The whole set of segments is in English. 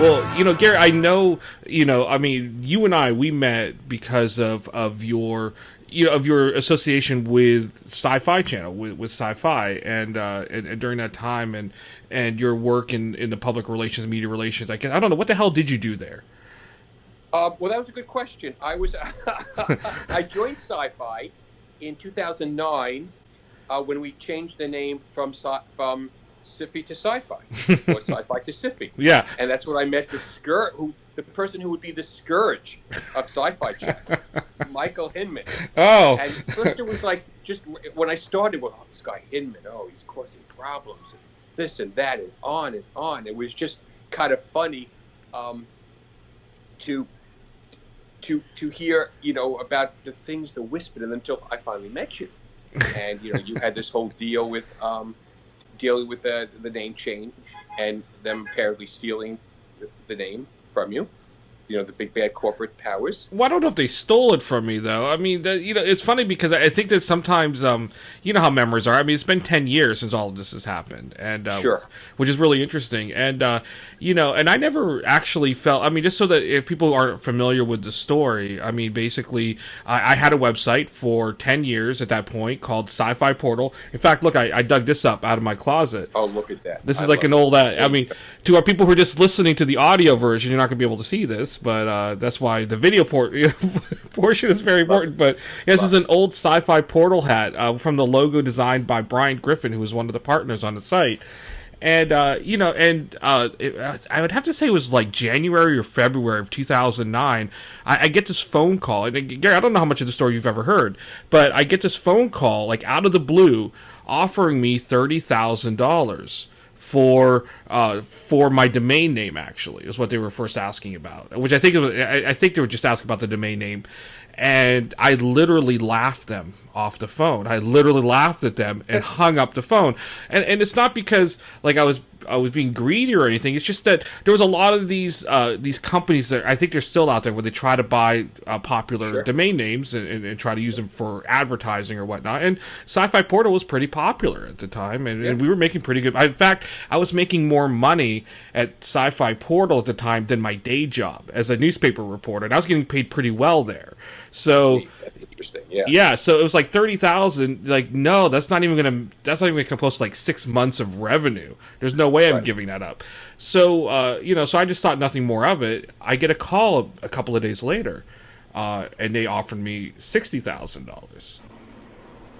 Well, Gary, I know, I mean, you and I, we met because of your, of your association with SciFi Channel, with Syfy, and during that time, and your work in the public relations, media relations. I don't know, what the hell did you do there? Well, that was a good question. I joined Syfy in 2009 when we changed the name from Syfy to Syfy, or Syfy to Syfy. Yeah. And that's where I met the person who would be the scourge of SciFi Channel, Michael Hinman. Oh. And first it was like, just when I started, well, this guy Hinman, he's causing problems, and this and that, and on and on. It was just kind of funny to hear, about the things that whispered until I finally met you. And, you had this whole deal with dealing with the name change and them apparently stealing the name from you. The big bad corporate powers. Well, I don't know if they stole it from me, though. I mean, it's funny because I think that sometimes, you know how memories are. I mean, it's been 10 years since all of this has happened, and sure, which is really interesting. And and I never actually felt. I mean, just so that if people aren't familiar with the story, I mean, basically, I had a website for 10 years at that point called SciFi Portal. In fact, look, I dug this up out of my closet. Oh, look at that! This is like an old. I mean, to our people who are just listening to the audio version, you're not going to be able to see this. But that's why the video portion is very important. But this is an old Syfy Portal hat from the logo designed by Brian Griffin, who was one of the partners on the site. And, I would have to say it was like January or February of 2009. I get this phone call. And Gary, I don't know how much of the story you've ever heard, but I get this phone call, like out of the blue, offering me $30,000. For my domain name, actually, is what they were first asking about. Which I think they were just asking about the domain name, and I literally laughed them off the phone. I literally laughed at them and hung up the phone. And it's not because like I was being greedy or anything. It's just that there was a lot of these companies that I think they're still out there where they try to buy popular Sure. domain names and try to use them for advertising or whatnot. And Syfy Portal was pretty popular at the time, and we were making pretty good. In fact, I was making more money at Syfy Portal at the time than my day job as a newspaper reporter, and I was getting paid pretty well there. So that's interesting. Yeah. Yeah, so it was like 30,000. Like, no, that's not even gonna come close to like 6 months of revenue. There's no way I'm giving that up. So so I just thought nothing more of it. I get a call a couple of days later, and they offered me $60,000,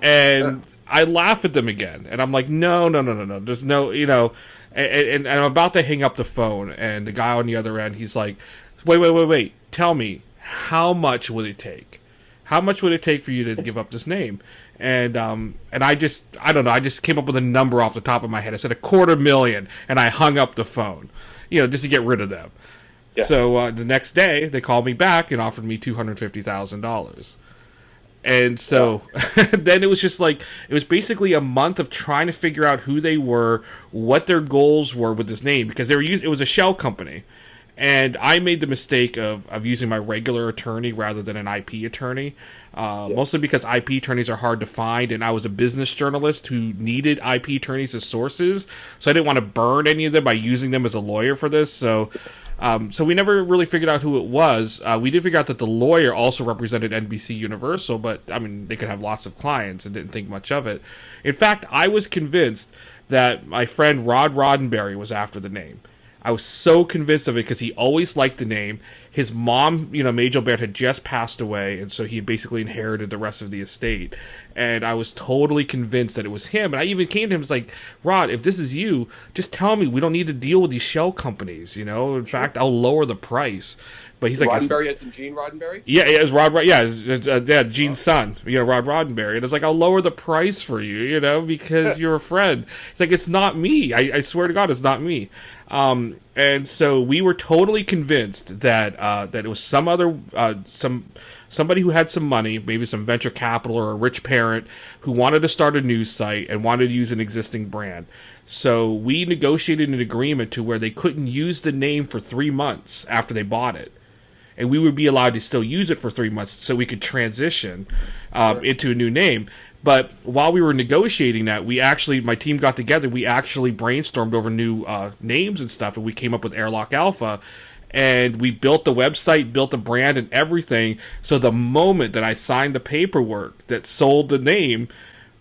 and I laugh at them again, and I'm like, no. There's no, and I'm about to hang up the phone, and the guy on the other end, he's like, wait, tell me, how much would it take? How much would it take for you to give up this name? And I don't know. I just came up with a number off the top of my head. I said $250,000, and I hung up the phone, just to get rid of them. Yeah. So the next day, they called me back and offered me $250,000. And so then it was just like, it was basically a month of trying to figure out who they were, what their goals were with this name, because it was a shell company. And I made the mistake of using my regular attorney rather than an IP attorney, mostly because IP attorneys are hard to find, and I was a business journalist who needed IP attorneys as sources, so I didn't want to burn any of them by using them as a lawyer for this. So we never really figured out who it was. We did figure out that the lawyer also represented NBC Universal, but I mean, they could have lots of clients and didn't think much of it. In fact, I was convinced that my friend Rod Roddenberry was after the name. I was so convinced of it because he always liked the name. His mom, Mae Gilbert, had just passed away, and so he basically inherited the rest of the estate. And I was totally convinced that it was him. And I even came to him and was like, Rod, if this is you, just tell me. We don't need to deal with these shell companies, In fact, I'll lower the price. But he's like, Roddenberry as in Gene Roddenberry? Yeah, it's Rod. Yeah, it's Gene's son. Rod Roddenberry. And it's like, I'll lower the price for you, because you're a friend. It's like, it's not me. I swear to God, it's not me. And so we were totally convinced that it was some other somebody who had some money, maybe some venture capital or a rich parent who wanted to start a news site and wanted to use an existing brand. So we negotiated an agreement to where they couldn't use the name for 3 months after they bought it. And we would be allowed to still use it for 3 months so we could transition into a new name. But while we were negotiating that, my team got together. We actually brainstormed over new names and stuff, and we came up with Airlock Alpha. And we built the website, built the brand, and everything. So the moment that I signed the paperwork that sold the name,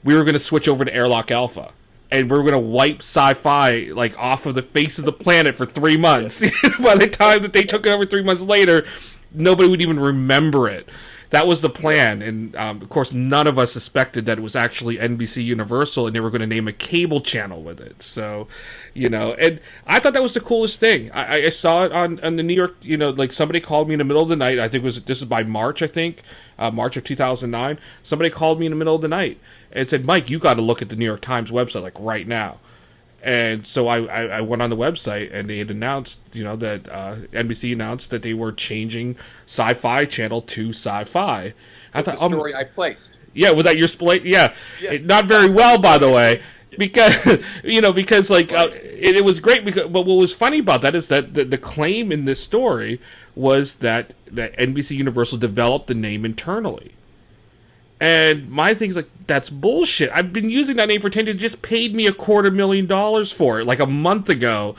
we were going to switch over to Airlock Alpha. And we were going to wipe Syfy like off of the face of the planet for 3 months. By the time that they took it over 3 months later, nobody would even remember it. That was the plan, and of course, none of us suspected that it was actually NBC Universal, and they were going to name a cable channel with it. So, and I thought that was the coolest thing. I saw it on the New York, like somebody called me in the middle of the night. I think this was by March, March of 2009. Somebody called me in the middle of the night and said, "Mike, you got to look at the New York Times website, like right now." And so I went on the website, and they had announced, that NBC announced that they were changing SciFi Channel to Syfy. I thought, the story I placed. Yeah, was that your split? Yeah. Not very well, by the way, because it was great. But what was funny about that is that the claim in this story was that NBC Universal developed the name internally. And my thing's like, that's bullshit. I've been using that name for 10 years. Just paid me $250,000 for it, like a month ago.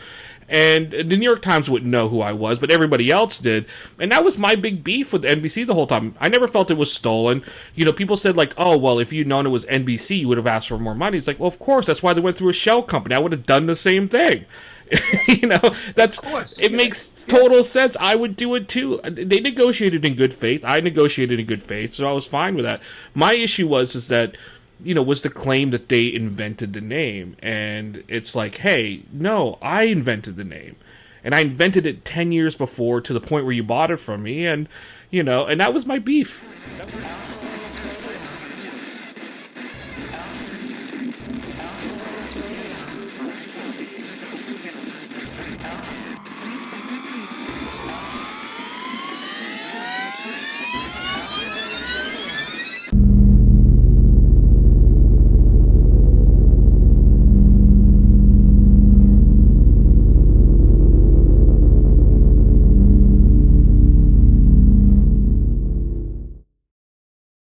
And the New York Times wouldn't know who I was, but everybody else did. And that was my big beef with NBC the whole time. I never felt it was stolen. People said like, oh, well, if you'd known it was NBC, you would have asked for more money. It's like, well, of course, that's why they went through a shell company. I would have done the same thing. It makes total sense. I would do it too. They negotiated in good faith. I negotiated in good faith, so I was fine with that. My issue was that, was the claim that they invented the name, and it's like, hey, no, I invented the name, and I invented it 10 years before to the point where you bought it from me, and and that was my beef.